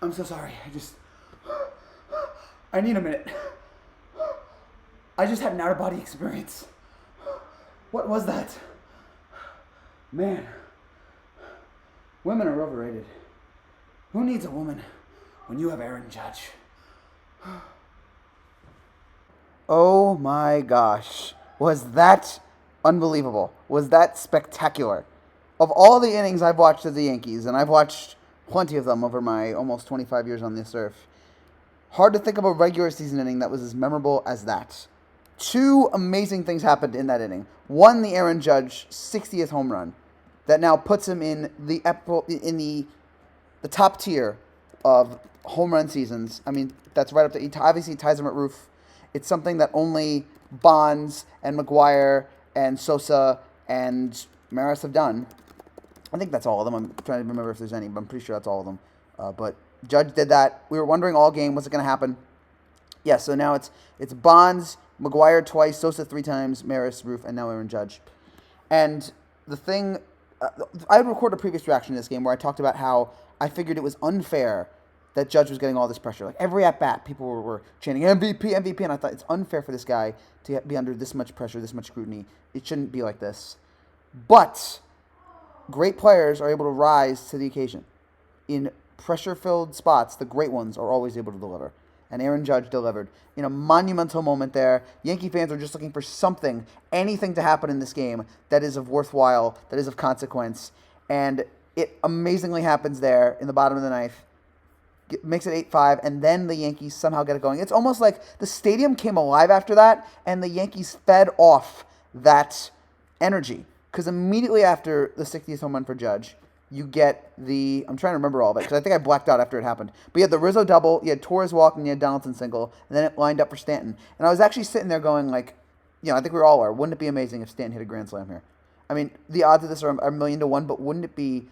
I'm so sorry. I need a minute. I just had an out-of-body experience. What was that? Man, women are overrated. Who needs a woman when you have Aaron Judge? Oh my gosh. Was that unbelievable? Was that spectacular? Of all the innings I've watched of the Yankees, and I've watched plenty of them over my almost 25 years on this earth, hard to think of a regular season inning that was as memorable as that. Two amazing things happened in that inning. One, the Aaron Judge 60th home run that now puts him in the top tier of home run seasons. I mean, that's right up to, he obviously ties him at roof. It's something that only Bonds and McGuire and Sosa and Maris have done. I think that's all of them. I'm trying to remember if there's any, but I'm pretty sure that's all of them. But Judge did that. We were wondering all game, what's it going to happen? Yeah, so now it's Bonds, McGuire twice, Sosa 3 times, Maris, Roof, and now Aaron Judge. And the thing, I had recorded a previous reaction to this game where I talked about how I figured it was unfair that Judge was getting all this pressure. Like every at-bat, people were chanting MVP, MVP, and I thought it's unfair for this guy to be under this much pressure, this much scrutiny. It shouldn't be like this. But great players are able to rise to the occasion. In pressure-filled spots, the great ones are always able to deliver. And Aaron Judge delivered in a monumental moment there. Yankee fans are just looking for something, anything to happen in this game that is of worthwhile, that is of consequence. And it amazingly happens there in the bottom of the ninth. Makes it 8-5, and then the Yankees somehow get it going. It's almost like the stadium came alive after that, and the Yankees fed off that energy. Because immediately after the 60th home run for Judge, you get I'm trying to remember all of it, because I think I blacked out after it happened. But you had the Rizzo double, you had Torres walk, and you had Donaldson single, and then it lined up for Stanton. And I was actually sitting there going like, I think we all are, wouldn't it be amazing if Stanton hit a grand slam here? I mean, the odds of this are a million to one, but wouldn't it be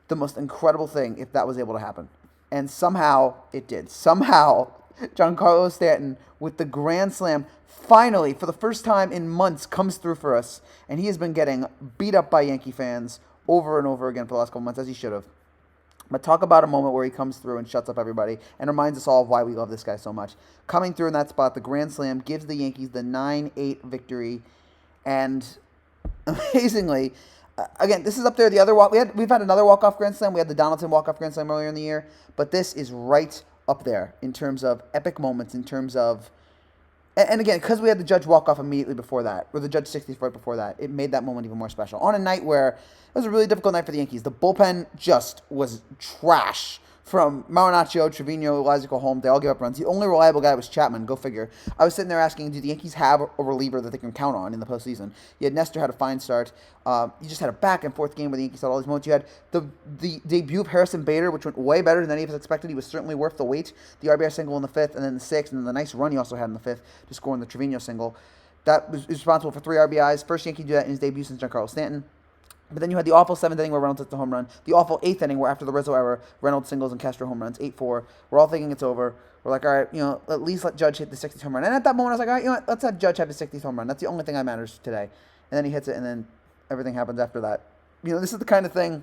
the most incredible thing if that was able to happen? And somehow it did. Somehow Giancarlo Stanton with the grand slam finally, for the first time in months, comes through for us. And he has been getting beat up by Yankee fans over and over again for the last couple months, as he should have. But talk about a moment where he comes through and shuts up everybody and reminds us all of why we love this guy so much. Coming through in that spot, the grand slam gives the Yankees the 9-8 victory. And amazingly, again, this is up there. The other walk we've had another walk-off grand slam. We had the Donaldson walk-off grand slam earlier in the year, but this is right up there in terms of epic moments. In terms of, and again, because we had the Judge walk-off immediately before that, or the Judge 60th right before that, it made that moment even more special. On a night where it was a really difficult night for the Yankees, the bullpen just was trash. From Marinaccio, Trevino, Loizico, Holmes, they all gave up runs. The only reliable guy was Chapman. Go figure. I was sitting there asking, do the Yankees have a reliever that they can count on in the postseason? You had Nestor had a fine start. You just had a back-and-forth game where the Yankees had all these moments. You had the debut of Harrison Bader, which went way better than any of us expected. He was certainly worth the wait. The RBI single in the 5th, and then the 6th, and then the nice run he also had in the 5th to score in the Trevino single. That was responsible for 3 RBIs. First Yankee to do that in his debut since Giancarlo Stanton. But then you had the awful 7th inning where Reynolds hits the home run. The awful 8th inning where after the Rizzo error, Reynolds singles and Castro home runs, 8-4. We're all thinking it's over. We're like, all right, at least let Judge hit the 60th home run. And at that moment, I was like, all right, let's have Judge have his 60th home run. That's the only thing that matters today. And then he hits it, and then everything happens after that. This is the kind of thing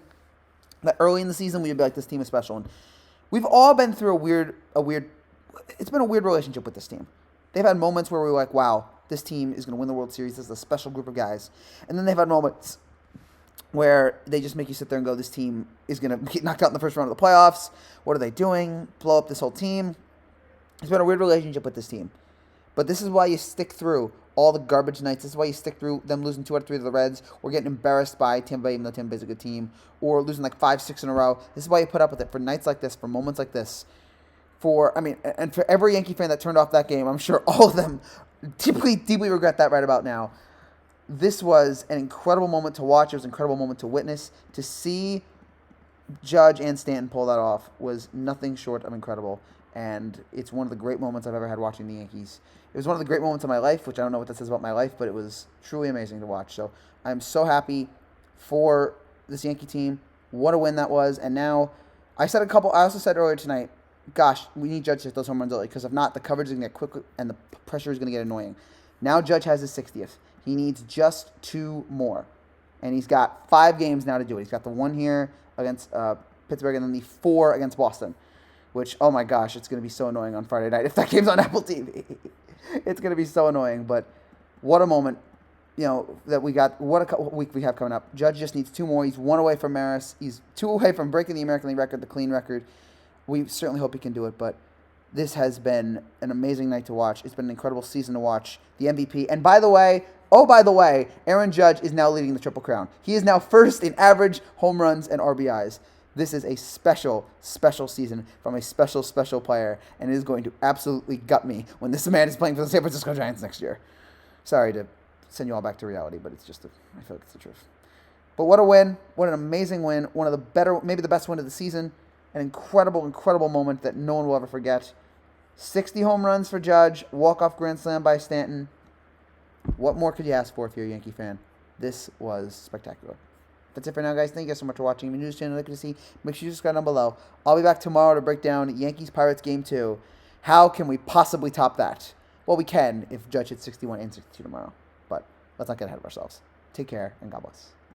that early in the season we'd be like, this team is special. And we've all been through it's been a weird relationship with this team. They've had moments where we're like, wow, this team is going to win the World Series. This is a special group of guys. And then they've had moments where they just make you sit there and go, this team is going to get knocked out in the first round of the playoffs. What are they doing? Blow up this whole team. It's been a weird relationship with this team. But this is why you stick through all the garbage nights. This is why you stick through them losing 2 out of 3 to the Reds, or getting embarrassed by Tampa Bay, even though Tampa Bay's a good team, or losing like 5-6 in a row. This is why you put up with it for nights like this, for moments like this. And for every Yankee fan that turned off that game, I'm sure all of them deeply, deeply regret that right about now. This was an incredible moment to watch. It was an incredible moment to witness. To see Judge and Stanton pull that off was nothing short of incredible. And it's one of the great moments I've ever had watching the Yankees. It was one of the great moments of my life, which I don't know what that says about my life, but it was truly amazing to watch. So I'm so happy for this Yankee team. What a win that was. And now, I also said earlier tonight, gosh, we need Judge to hit those home runs early, because if not, the coverage is going to get quick and the pressure is going to get annoying. Now Judge has his 60th. He needs just 2 more. And he's got 5 games now to do it. He's got the 1 here against Pittsburgh, and then the 4 against Boston. which, oh my gosh, it's going to be so annoying on Friday night if that game's on Apple TV. It's going to be so annoying, but what a moment, that we got. What a week we have coming up. Judge just needs 2 more. He's 1 away from Maris. He's 2 away from breaking the American League record, the clean record. We certainly hope he can do it, but this has been an amazing night to watch. It's been an incredible season to watch. The MVP. And by the way, Aaron Judge is now leading the Triple Crown. He is now first in average home runs and RBIs. This is a special, special season from a special, special player, and it is going to absolutely gut me when this man is playing for the San Francisco Giants next year. Sorry to send you all back to reality, but I feel like it's the truth. But what a win. What an amazing win. One of the better, maybe the best win of the season. An incredible, incredible moment that no one will ever forget. 60 home runs for Judge. Walk-off grand slam by Stanton. What more could you ask for if you're a Yankee fan? This was spectacular. That's it for now, guys. Thank you guys so much for watching. If you're new to the channel, like to see, make sure you subscribe down below. I'll be back tomorrow to break down Yankees-Pirates Game 2. How can we possibly top that? Well, we can if Judge hits 61 and 62 tomorrow. But let's not get ahead of ourselves. Take care, and God bless.